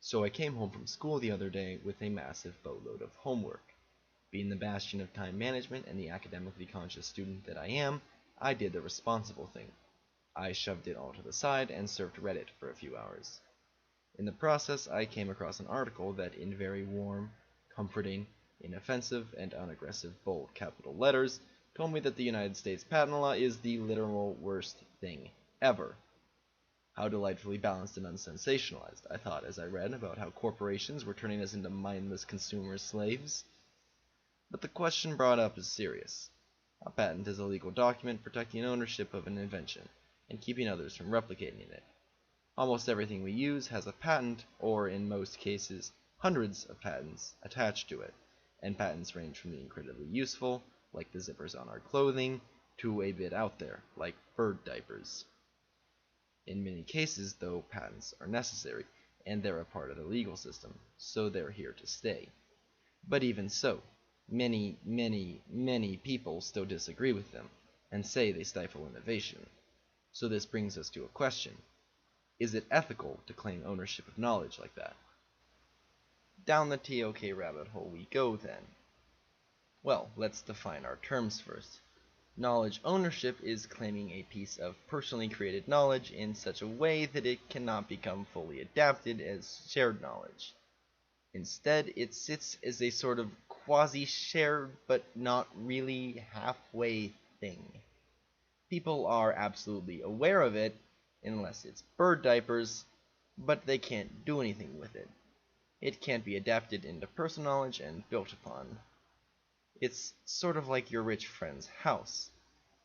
So I came home from school the other day with a massive boatload of homework. Being the bastion of time management and the academically conscious student that I am, I did the responsible thing. I shoved it all to the side and surfed Reddit for a few hours. In the process, I came across an article that in very warm, comforting, inoffensive, and unaggressive bold capital letters told me that the United States patent law is the literal worst thing ever. How delightfully balanced and unsensationalized, I thought as I read about how corporations were turning us into mindless consumer slaves. But the question brought up is serious. A patent is a legal document protecting ownership of an invention and keeping others from replicating it. Almost everything we use has a patent, or in most cases, hundreds of patents attached to it, and patents range from the incredibly useful, like the zippers on our clothing, to a bit out there, like bird diapers. In many cases, though, patents are necessary, and they're a part of the legal system, so they're here to stay. But even so, many people still disagree with them, and say they stifle innovation. So this brings us to a question. Is it ethical to claim ownership of knowledge like that? Down the TOK rabbit hole we go then. Well, let's define our terms first. Knowledge ownership is claiming a piece of personally created knowledge in such a way that it cannot become fully adapted as shared knowledge. Instead, it sits as a sort of quasi-shared but not really halfway thing. People are absolutely aware of it, unless it's bird diapers, but they can't do anything with it. It can't be adapted into personal knowledge and built upon. It's sort of like your rich friend's house.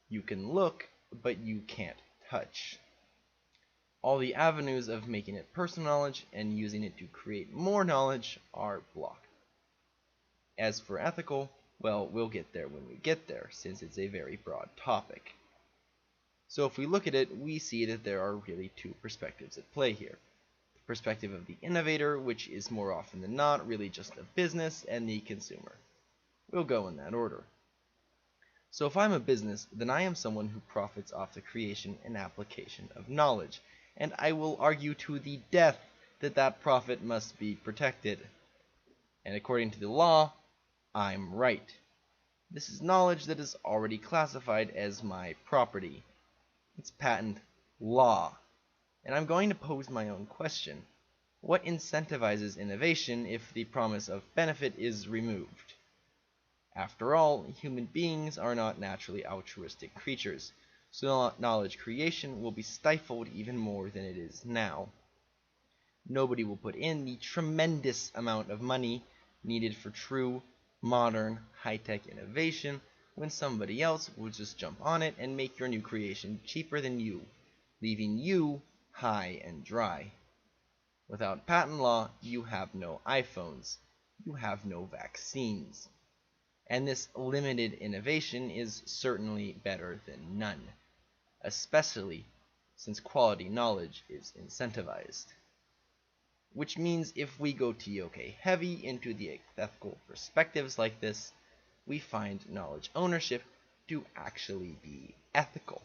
You can look, but you can't touch. All the avenues of making it personal knowledge and using it to create more knowledge are blocked. As for ethical, well, we'll get there when we get there, since it's a very broad topic. So if we look at it, we see that there are really two perspectives at play here. The perspective of the innovator, which is more often than not really just a business, and the consumer. We'll go in that order. So if I'm a business, then I am someone who profits off the creation and application of knowledge, and I will argue to the death that that profit must be protected. And according to the law, I'm right. This is knowledge that is already classified as my property. It's patent law. And I'm going to pose my own question. What incentivizes innovation if the promise of benefit is removed? After all, human beings are not naturally altruistic creatures, so knowledge creation will be stifled even more than it is now. Nobody will put in the tremendous amount of money needed for true, modern, high-tech innovation when somebody else will just jump on it and make your new creation cheaper than you, leaving you high and dry. Without patent law, you have no iPhones. You have no vaccines. And this limited innovation is certainly better than none, especially since quality knowledge is incentivized. Which means if we go TOK heavy into the ethical perspectives like this, we find knowledge ownership to actually be ethical.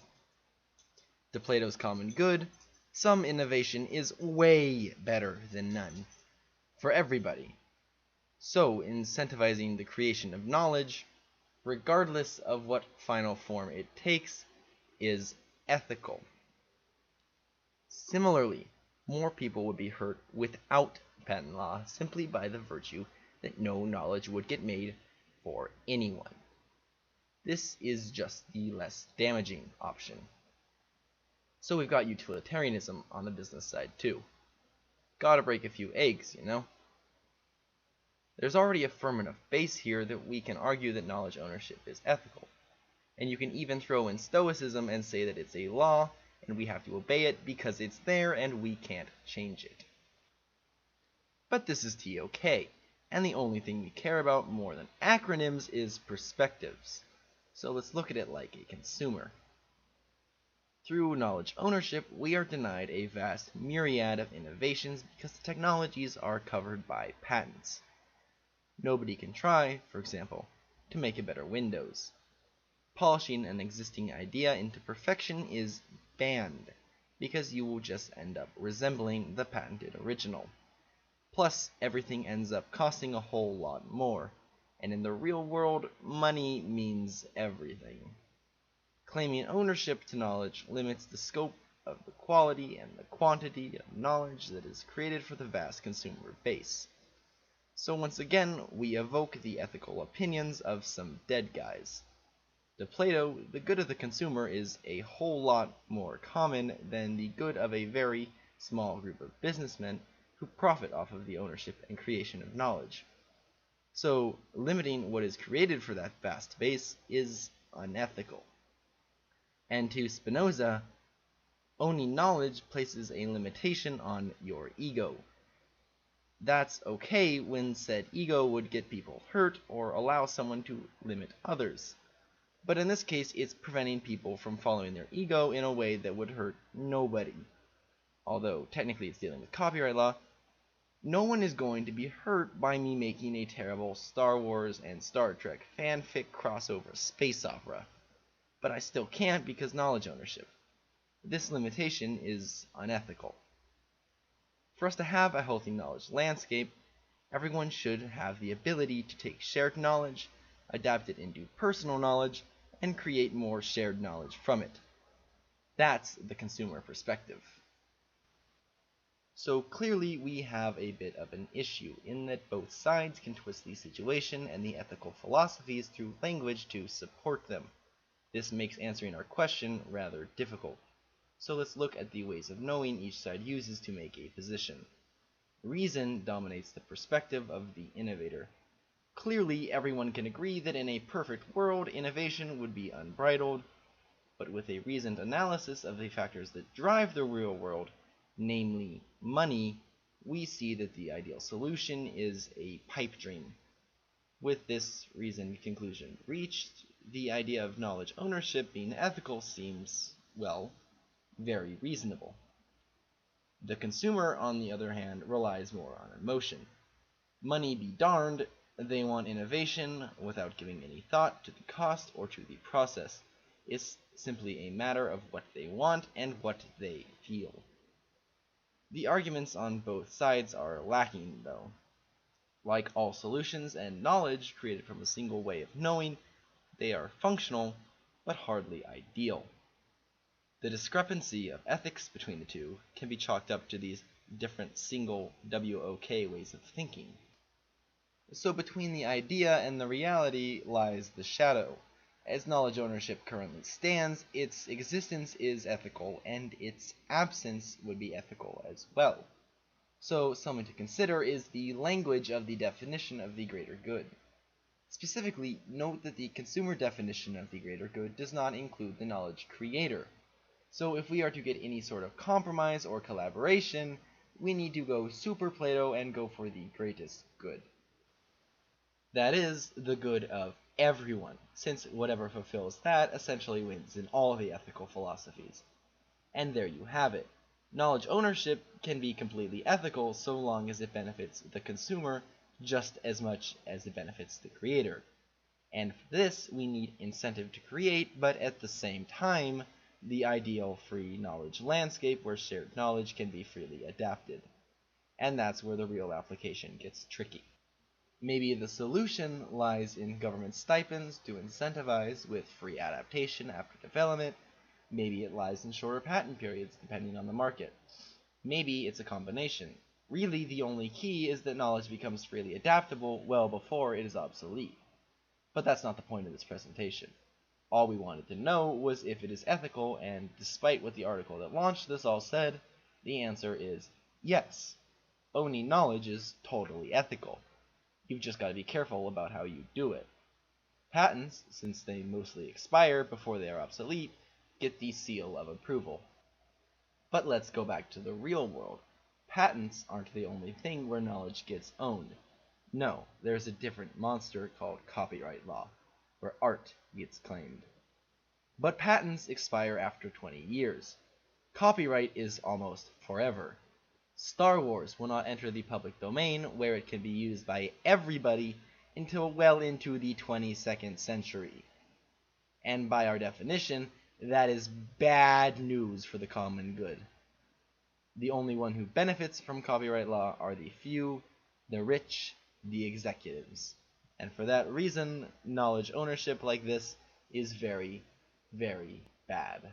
To Plato's common good, some innovation is way better than none, for everybody. So, incentivizing the creation of knowledge, regardless of what final form it takes, is ethical. Similarly, more people would be hurt without patent law simply by the virtue that no knowledge would get made for anyone. This is just the less damaging option. So we've got utilitarianism on the business side too. Gotta break a few eggs, you know? There's already a firm enough base here that we can argue that knowledge ownership is ethical. And you can even throw in stoicism and say that it's a law, and we have to obey it because it's there and we can't change it. But this is TOK, and the only thing we care about more than acronyms is perspectives. So let's look at it like a consumer. Through knowledge ownership, we are denied a vast myriad of innovations because the technologies are covered by patents. Nobody can try, for example, to make a better Windows. Polishing an existing idea into perfection is banned, because you will just end up resembling the patented original. Plus, everything ends up costing a whole lot more. And in the real world, money means everything. Claiming ownership to knowledge limits the scope of the quality and the quantity of knowledge that is created for the vast consumer base. So once again, we evoke the ethical opinions of some dead guys. To Plato, the good of the consumer is a whole lot more common than the good of a very small group of businessmen who profit off of the ownership and creation of knowledge. So, limiting what is created for that vast base is unethical. And to Spinoza, owning knowledge places a limitation on your ego. That's okay when said ego would get people hurt or allow someone to limit others. But in this case, it's preventing people from following their ego in a way that would hurt nobody. Although technically it's dealing with copyright law, no one is going to be hurt by me making a terrible Star Wars and Star Trek fanfic crossover space opera. But I still can't because knowledge ownership. This limitation is unethical. For us to have a healthy knowledge landscape, everyone should have the ability to take shared knowledge, adapt it into personal knowledge, and create more shared knowledge from it. That's the consumer perspective. So clearly we have a bit of an issue in that both sides can twist the situation and the ethical philosophies through language to support them. This makes answering our question rather difficult. So let's look at the ways of knowing each side uses to make a position. Reason dominates the perspective of the innovator. Clearly, everyone can agree that in a perfect world, innovation would be unbridled, but with a reasoned analysis of the factors that drive the real world, namely money, we see that the ideal solution is a pipe dream. With this reasoned conclusion reached, the idea of knowledge ownership being ethical seems, well, very reasonable. The consumer, on the other hand, relies more on emotion. Money be darned, they want innovation without giving any thought to the cost or to the process. It's simply a matter of what they want and what they feel. The arguments on both sides are lacking, though. Like all solutions and knowledge created from a single way of knowing, they are functional, but hardly ideal. The discrepancy of ethics between the two can be chalked up to these different single WOK ways of thinking. So between the idea and the reality lies the shadow. As knowledge ownership currently stands, its existence is ethical, and its absence would be ethical as well. So something to consider is the language of the definition of the greater good. Specifically, note that the consumer definition of the greater good does not include the knowledge creator. So if we are to get any sort of compromise or collaboration, we need to go super Plato and go for the greatest good. That is, the good of everyone, since whatever fulfills that essentially wins in all the ethical philosophies. And there you have it. Knowledge ownership can be completely ethical so long as it benefits the consumer just as much as it benefits the creator. And for this, we need incentive to create, but at the same time, the ideal free knowledge landscape where shared knowledge can be freely adapted. And that's where the real application gets tricky. Maybe the solution lies in government stipends to incentivize with free adaptation after development. Maybe it lies in shorter patent periods depending on the market. Maybe it's a combination. Really, the only key is that knowledge becomes freely adaptable well before it is obsolete. But that's not the point of this presentation. All we wanted to know was if it is ethical, and despite what the article that launched this all said, the answer is yes. Owning knowledge is totally ethical. You've just got to be careful about how you do it. Patents, since they mostly expire before they are obsolete, get the seal of approval. But let's go back to the real world. Patents aren't the only thing where knowledge gets owned. No, there's a different monster called copyright law, where art gets claimed. But patents expire after 20 years. Copyright is almost forever. Star Wars will not enter the public domain where it can be used by everybody until well into the 22nd century. And by our definition, that is bad news for the common good. The only one who benefits from copyright law are the few, the rich, the executives. And for that reason, knowledge ownership like this is very, very bad.